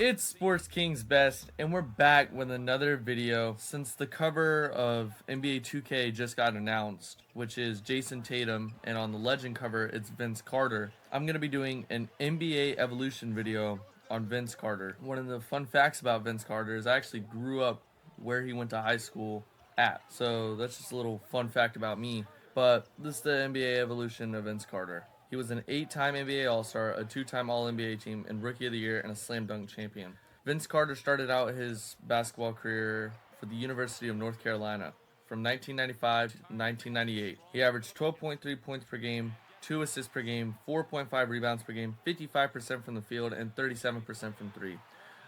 It's Sports King's Best, and we're back with another video since the cover of NBA 2K just got announced, which is Jason Tatum, and on the Legend cover, it's Vince Carter. I'm going to be doing an NBA evolution video on Vince Carter. One of the fun facts about Vince Carter is I actually grew up where he went to high school at, so that's just a little fun fact about me. But this is the NBA evolution of Vince Carter. He was an 8-time NBA All-Star, a 2-time All-NBA team, and Rookie of the Year, and a Slam Dunk champion. Vince Carter started out his basketball career for the University of North Carolina from 1995 to 1998. He averaged 12.3 points per game, 2 assists per game, 4.5 rebounds per game, 55% from the field, and 37% from three.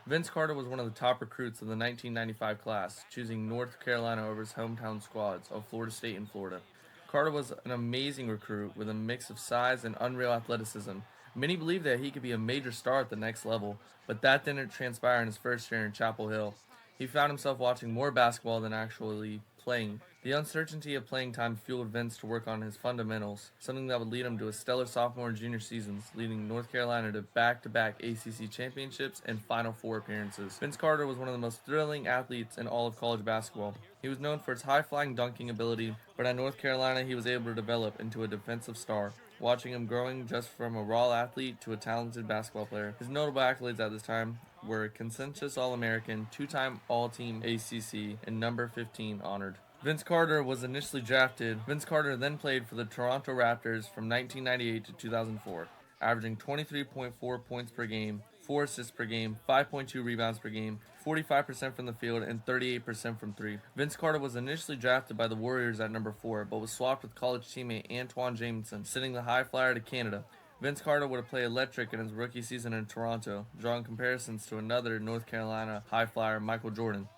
Vince Carter was one of the top recruits of the 1995 class, choosing North Carolina over his hometown squads of Florida State and Florida. Carter was an amazing recruit with a mix of size and unreal athleticism. Many believed that he could be a major star at the next level, but that didn't transpire in his first year in Chapel Hill. He found himself watching more basketball than actually playing. The uncertainty of playing time fueled Vince to work on his fundamentals, something that would lead him to a stellar sophomore and junior seasons, leading North Carolina to back-to-back ACC championships and Final Four appearances. Vince Carter was one of the most thrilling athletes in all of college basketball. He was known for his high-flying dunking ability, but at North Carolina he was able to develop into a defensive star, watching him growing just from a raw athlete to a talented basketball player. His notable accolades at this time were consensus All-American, 2-time All-Team ACC, and number 15 honored. Vince Carter was initially drafted. Vince Carter then played for the Toronto Raptors from 1998 to 2004, averaging 23.4 points per game, 4 assists per game, 5.2 rebounds per game, 45% from the field, and 38% from three. Vince Carter was initially drafted by the Warriors at number 4, but was swapped with college teammate Antoine Jameson, sending the high flyer to Canada. Vince Carter would have played electric in his rookie season in Toronto, drawing comparisons to another North Carolina high flyer, Michael Jordan.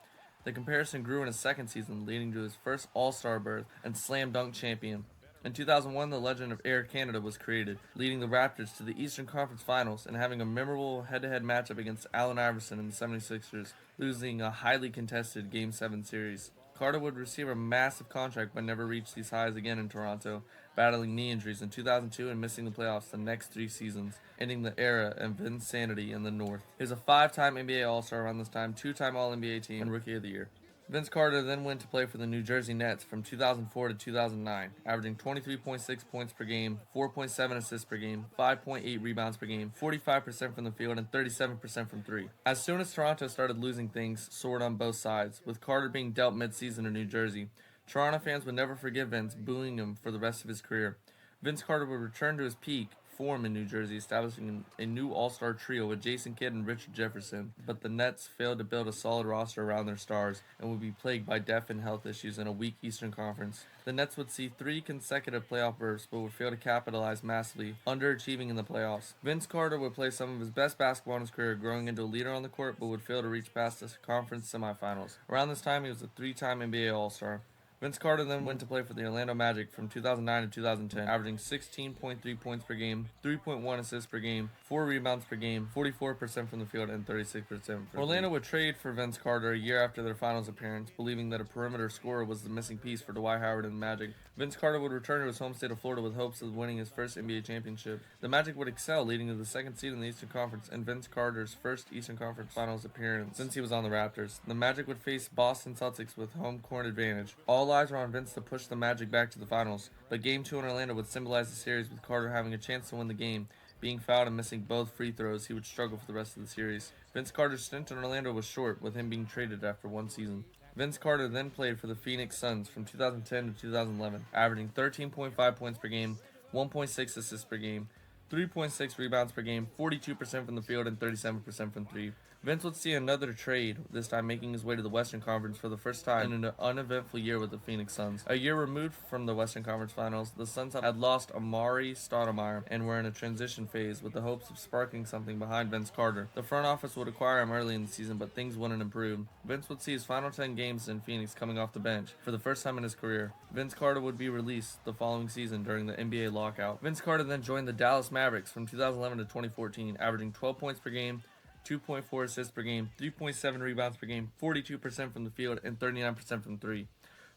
The comparison grew in his second season, leading to his first All-Star berth and Slam Dunk champion. In 2001, the legend of Air Canada was created, leading the Raptors to the Eastern Conference Finals and having a memorable head-to-head matchup against Allen Iverson and the 76ers, losing a highly contested Game 7 series. Carter would receive a massive contract but never reach these highs again in Toronto, battling knee injuries in 2002 and missing the playoffs the next 3 seasons, ending the era of insanity in the North. He was a 5-time NBA All-Star around this time, 2-time All-NBA team, and Rookie of the Year. Vince Carter then went to play for the New Jersey Nets from 2004 to 2009, averaging 23.6 points per game, 4.7 assists per game, 5.8 rebounds per game, 45% from the field, and 37% from three. As soon as Toronto started losing, things soared on both sides, with Carter being dealt mid-season in New Jersey. Toronto fans would never forgive Vince, booing him for the rest of his career. Vince Carter would return to his peak form in New Jersey, establishing a new all-star trio with Jason Kidd and Richard Jefferson, but the Nets failed to build a solid roster around their stars and would be plagued by depth and health issues in a weak Eastern Conference. The Nets would see 3 consecutive playoff berths but would fail to capitalize massively, underachieving in the playoffs. Vince Carter would play some of his best basketball in his career, growing into a leader on the court, but would fail to reach past the conference semifinals. Around this time, he was a 3-time NBA All-Star. Vince Carter then went to play for the Orlando Magic from 2009 to 2010, averaging 16.3 points per game, 3.1 assists per game, 4 rebounds per game, 44% from the field, and 36% from three. Orlando would trade for Vince Carter a year after their finals appearance, believing that a perimeter scorer was the missing piece for Dwight Howard and the Magic. Vince Carter would return to his home state of Florida with hopes of winning his first NBA championship. The Magic would excel, leading to the second seed in the Eastern Conference and Vince Carter's first Eastern Conference Finals appearance since he was on the Raptors. The Magic would face Boston Celtics with home court advantage. All eyes were on Vince to push the Magic back to the finals, but Game 2 in Orlando would symbolize the series, with Carter having a chance to win the game. Being fouled and missing both free throws, he would struggle for the rest of the series. Vince Carter's stint in Orlando was short, with him being traded after 1 season. Vince Carter then played for the Phoenix Suns from 2010 to 2011, averaging 13.5 points per game, 1.6 assists per game, 3.6 rebounds per game, 42% from the field, and 37% from three. Vince would see another trade, this time making his way to the Western Conference for the first time in an uneventful year with the Phoenix Suns. A year removed from the Western Conference Finals, the Suns had lost Amari Stoudemire and were in a transition phase with the hopes of sparking something behind Vince Carter. The front office would acquire him early in the season, but things wouldn't improve. Vince would see his final 10 games in Phoenix coming off the bench for the first time in his career. Vince Carter would be released the following season during the NBA lockout. Vince Carter then joined the Dallas Mavericks from 2011 to 2014, averaging 12 points per game, 2.4 assists per game, 3.7 rebounds per game, 42% from the field, and 39% from three.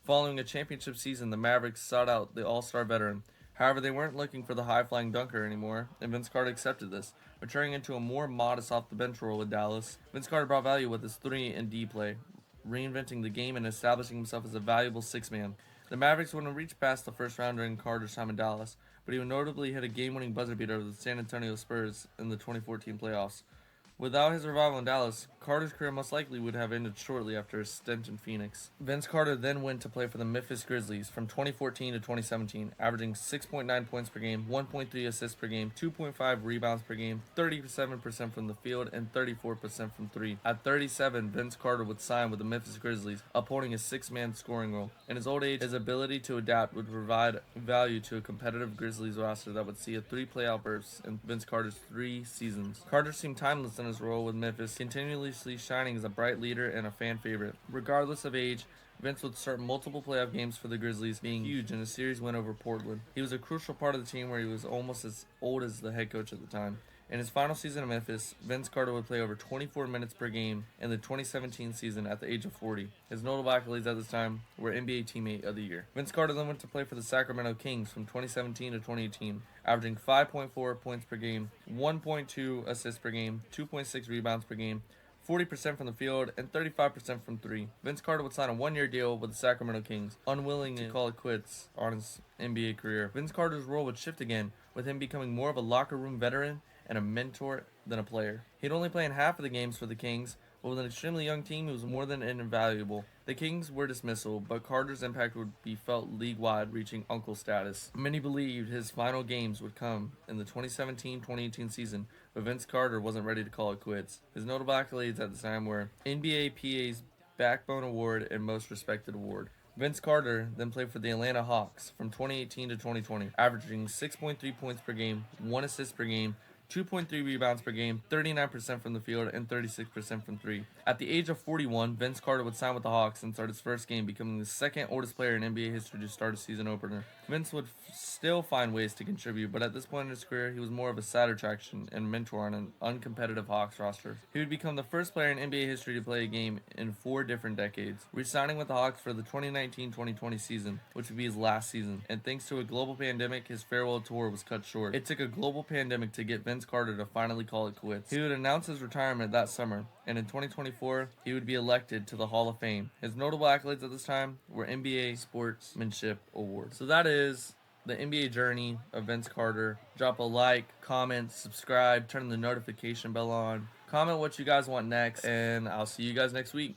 Following a championship season, the Mavericks sought out the all-star veteran. However, they weren't looking for the high-flying dunker anymore, and Vince Carter accepted this, maturing into a more modest off-the-bench role with Dallas. Vince Carter brought value with his 3 and D play, reinventing the game and establishing himself as a valuable six-man. The Mavericks wouldn't reach past the first round during Carter's time in Dallas, but he would notably hit a game-winning buzzer beater over the San Antonio Spurs in the 2014 playoffs. Without his revival in Dallas, Carter's career most likely would have ended shortly after his stint in Phoenix. Vince Carter then went to play for the Memphis Grizzlies from 2014 to 2017, averaging 6.9 points per game, 1.3 assists per game, 2.5 rebounds per game, 37% from the field, and 34% from three. At 37, Vince Carter would sign with the Memphis Grizzlies, upholding a six-man scoring role. In his old age, his ability to adapt would provide value to a competitive Grizzlies roster that would see a 3 playoff bursts in Vince Carter's 3 seasons. Carter seemed timeless in his role with Memphis, continuously shining as a bright leader and a fan favorite. Regardless of age, Vince would start multiple playoff games for the Grizzlies, being huge in a series win over Portland. He was a crucial part of the team where he was almost as old as the head coach at the time. In his final season in Memphis, Vince Carter would play over 24 minutes per game in the 2017 season at the age of 40. His notable accolades at this time were NBA Teammate of the Year. Vince Carter then went to play for the Sacramento Kings from 2017 to 2018, averaging 5.4 points per game, 1.2 assists per game, 2.6 rebounds per game, 40% from the field, and 35% from three. Vince Carter would sign a 1-year deal with the Sacramento Kings, unwilling to call it quits on his NBA career. Vince Carter's role would shift again, with him becoming more of a locker room veteran and a mentor than a player. He'd only play in half of the games for the Kings, but with an extremely young team, he was more than invaluable. The Kings were dismissal, but Carter's impact would be felt league-wide, reaching uncle status. Many believed his final games would come in the 2017-2018 season, but Vince Carter wasn't ready to call it quits. His notable accolades at the time were NBA PA's Backbone Award and Most Respected Award. Vince Carter then played for the Atlanta Hawks from 2018 to 2020, averaging 6.3 points per game, 1 assist per game, 2.3 rebounds per game, 39% from the field, and 36% from three. At the age of 41, Vince Carter would sign with the Hawks and start his first game, becoming the second oldest player in NBA history to start a season opener. Vince would still find ways to contribute, but at this point in his career, he was more of a side attraction and mentor on an uncompetitive Hawks roster. He would become the first player in NBA history to play a game in 4 different decades, re-signing with the Hawks for the 2019-2020 season, which would be his last season. And thanks to a global pandemic, his farewell tour was cut short. It took a global pandemic to get Vince Carter to finally call it quits. He would announce his retirement that summer, and in 2024, he would be elected to the Hall of Fame. His notable accolades at this time were NBA Sportsmanship Award. So that is the NBA journey of Vince Carter. Drop a like, comment, subscribe, turn the notification bell on. Comment what you guys want next, and I'll see you guys next week.